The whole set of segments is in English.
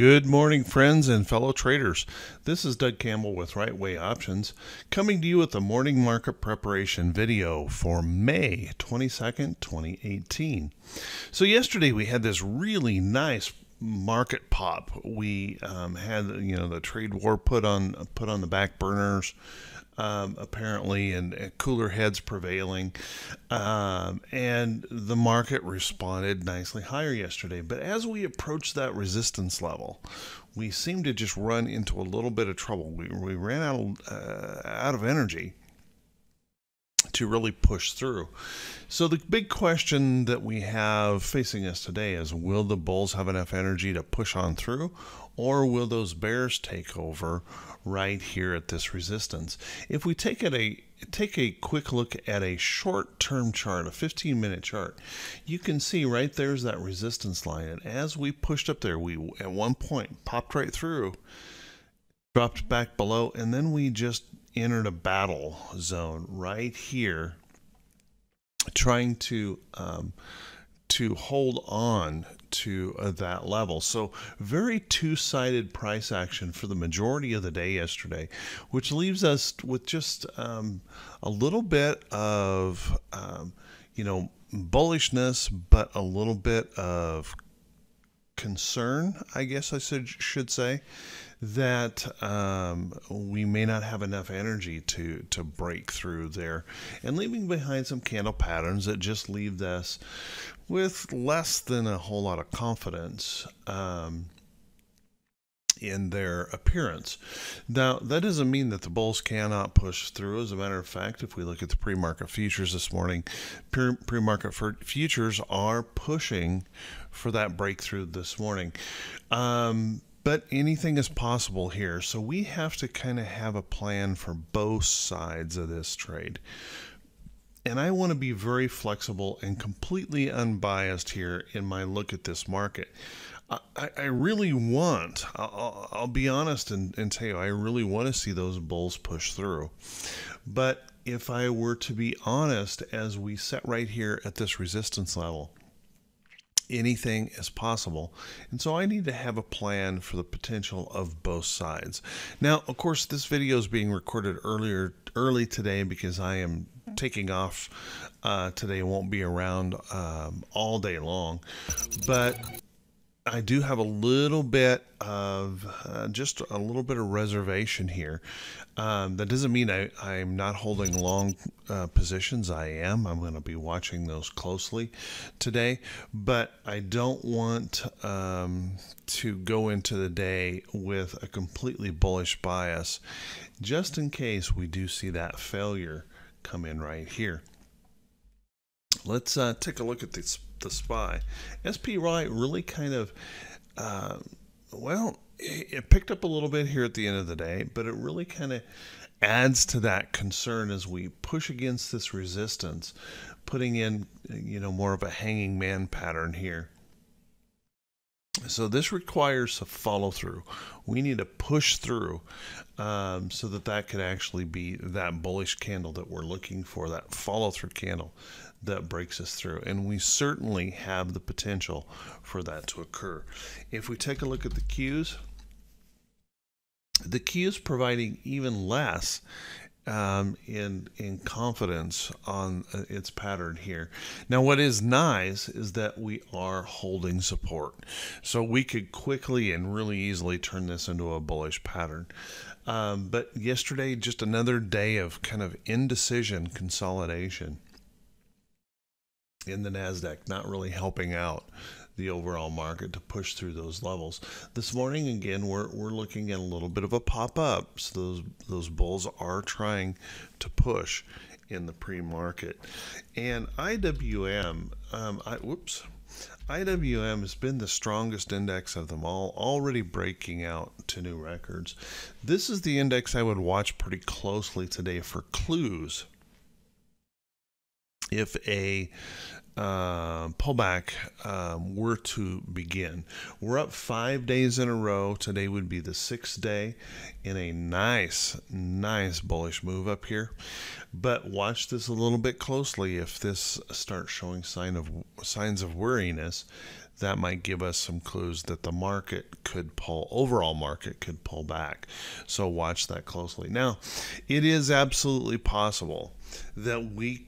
Good morning, friends and fellow traders. This is Doug Campbell with Right Way Options, coming to you with the morning market preparation video for May 22nd, 2018. So yesterday we had this really nice market pop. We had the trade war put on the back burners. Apparently, and cooler heads prevailing. And the market responded nicely higher yesterday. But as we approached that resistance level, we seemed to just run into a little bit of trouble. We ran out of energy to really push through. So the big question that we have facing us today is, will the bulls have enough energy to push on through, or will those bears take over right here at this resistance? If we take a quick look at a short-term chart, a 15-minute chart, you can see right there's that resistance line. And as we pushed up there, we at one point popped right through, dropped back below, and then we just entered a battle zone right here, trying to hold on to that level. So very two-sided price action for the majority of the day yesterday, which leaves us with just a little bit of bullishness, but a little bit of concern, I guess I should say, that we may not have enough energy to break through there, and leaving behind some candle patterns that just leave us with less than a whole lot of confidence in their appearance. Now, that doesn't mean that the bulls cannot push through. As a matter of fact, if we look at the pre-market futures this morning, pre-market futures are pushing for that breakthrough this morning. But anything is possible here. So we have to kind of have a plan for both sides of this trade. And I want to be very flexible and completely unbiased here in my look at this market. I really want, I'll be honest and tell you, I really want to see those bulls push through. But if I were to be honest, as we set right here at this resistance level, anything is possible. And so I need to have a plan for the potential of both sides. Now, of course, this video is being recorded early today because I am taking off today, won't be around all day long. But I do have a little bit of just a little bit of reservation here. That doesn't mean I'm not holding long positions. I am. I'm going to be watching those closely today, but I don't want to go into the day with a completely bullish bias, just in case we do see that failure come in right here. Let's take a look at the SPY. SPY really kind of, it picked up a little bit here at the end of the day, but it really kind of adds to that concern as we push against this resistance, putting in, more of a hanging man pattern here. So this requires a follow through. We need to push through so that could actually be that bullish candle that we're looking for, that follow through candle that breaks us through. And we certainly have the potential for that to occur. If we take a look at the Qs providing even less in confidence on its pattern here. Now, what is nice is that we are holding support, so we could quickly and really easily turn this into a bullish pattern. But yesterday, just another day of kind of indecision consolidation in the NASDAQ, not really helping out the overall market to push through those levels. This morning, again, we're looking at a little bit of a pop-up. So those bulls are trying to push in the pre-market. And IWM, IWM has been the strongest index of them all, already breaking out to new records. This is the index I would watch pretty closely today for clues if a pullback were to begin. We're up 5 days in a row. Today would be the 6th day in a nice bullish move up here. But watch this a little bit closely. If this starts showing signs of weariness, that might give us some clues that the market could pull, overall market could pull back. So watch that closely. Now, it is absolutely possible that we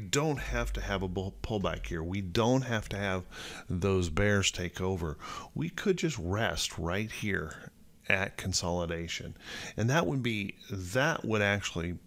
don't have to have a pullback here. We don't have to have those bears take over. We could just rest right here at consolidation. And that would actually,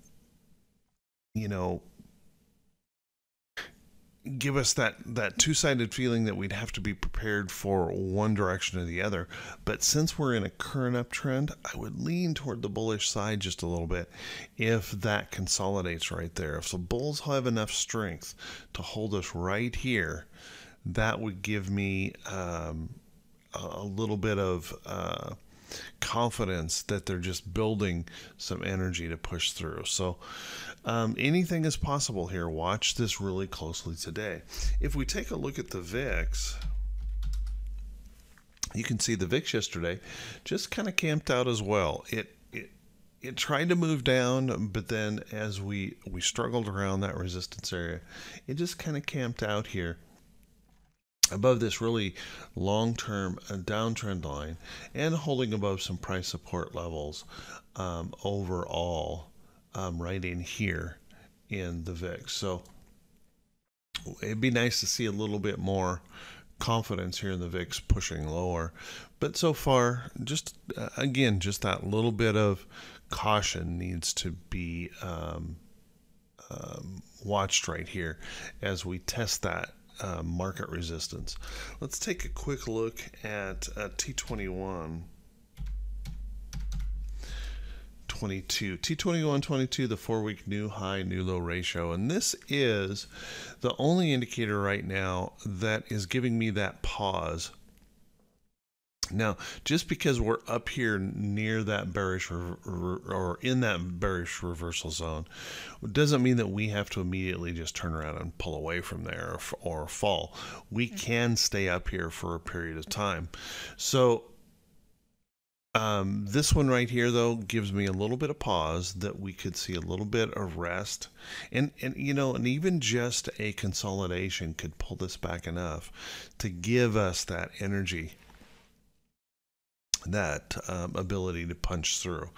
give us that two-sided feeling that we'd have to be prepared for one direction or the other. But since we're in a current uptrend, I would lean toward the bullish side just a little bit if that consolidates right there. If the bulls have enough strength to hold us right here, that would give me a little bit of confidence that they're just building some energy to push through. So anything is possible here. Watch this really closely today. If we take a look at the VIX, you can see the VIX yesterday just kind of camped out as well. It tried to move down, but then as we struggled around that resistance area, it just kind of camped out here above this really long-term downtrend line and holding above some price support levels overall right in here in the VIX. So it'd be nice to see a little bit more confidence here in the VIX pushing lower. But so far, just again, just that little bit of caution needs to be watched right here as we test that market resistance. Let's take a quick look at T21 22. T21 22, the 4-week new high, new low ratio. And this is the only indicator right now that is giving me that pause. Now, just because we're up here near that bearish or in that bearish reversal zone doesn't mean that we have to immediately just turn around and pull away from there or fall. We can stay up here for a period of time. So this one right here, though, gives me a little bit of pause that we could see a little bit of rest. And even just a consolidation could pull this back enough to give us that energy, that ability to punch through.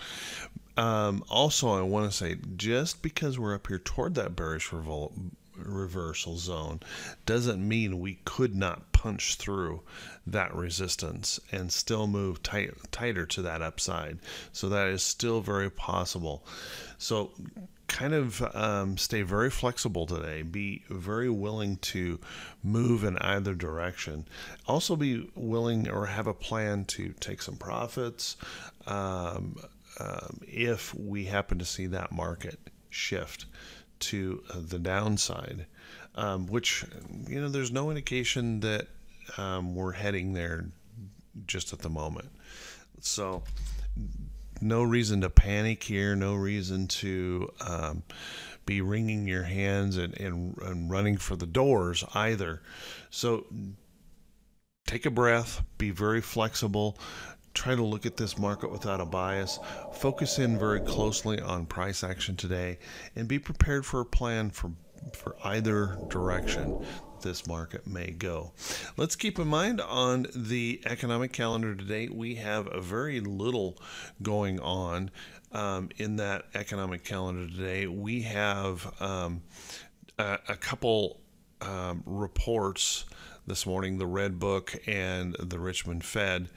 Also, I want to say, just because we're up here toward that bearish reversal zone doesn't mean we could not punch through that resistance and still move tighter to that upside. So that is still very possible. So kind of stay very flexible today. Be very willing to move in either direction. Also be willing or have a plan to take some profits if we happen to see that market shift to the downside, which, there's no indication that we're heading there just at the moment. So no reason to panic here, no reason to be wringing your hands and running for the doors either. So take a breath, be very flexible, try to look at this market without a bias, focus in very closely on price action today, and be prepared for a plan for either direction this market may go. Let's keep in mind on the economic calendar today, we have a very little going on in that economic calendar today. We have a couple reports this morning, the Red Book and the Richmond Fed.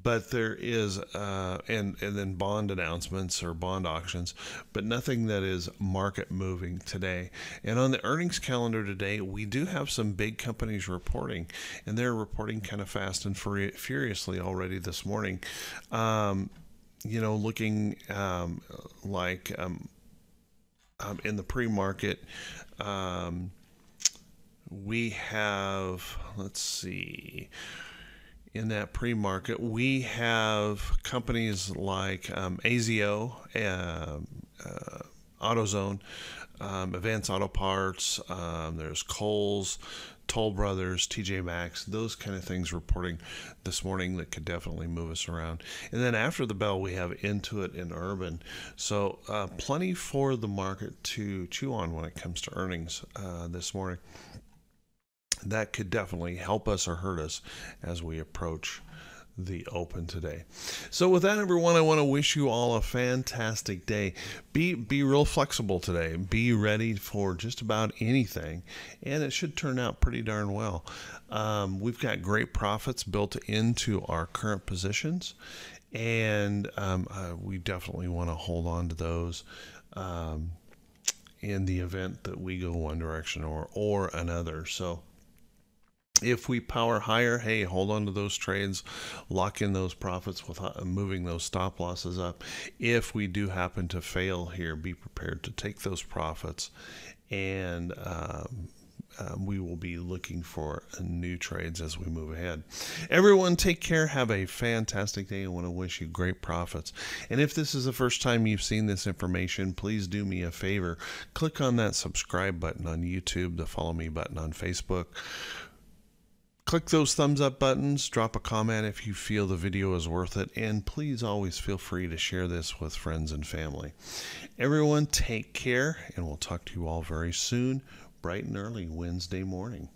But there is, and then bond announcements or bond auctions, but nothing that is market moving today. And on the earnings calendar today, we do have some big companies reporting, and they're reporting kind of fast and furiously already this morning. Looking like in the pre-market, we have, let's see. In that pre-market, we have companies like ASIO, AutoZone, Advance Auto Parts, there's Kohl's, Toll Brothers, TJ Maxx, those kind of things reporting this morning that could definitely move us around. And then after the bell, we have Intuit and Urban. So plenty for the market to chew on when it comes to earnings this morning. that could definitely help us or hurt us as we approach the open today. So with that, everyone, I want to wish you all a fantastic day. Be real flexible today. Be ready for just about anything, and it should turn out pretty darn well. We've got great profits built into our current positions, and we definitely want to hold on to those in the event that we go one direction or another. So if we power higher, hey, hold on to those trades, lock in those profits with moving those stop losses up. If we do happen to fail here, be prepared to take those profits, and we will be looking for new trades as we move ahead. Everyone, take care. Have a fantastic day. I want to wish you great profits. And if this is the first time you've seen this information, please do me a favor. Click on that subscribe button on YouTube, the follow me button on Facebook. Click those thumbs up buttons, drop a comment if you feel the video is worth it, and please always feel free to share this with friends and family. Everyone, take care, and we'll talk to you all very soon, bright and early Wednesday morning.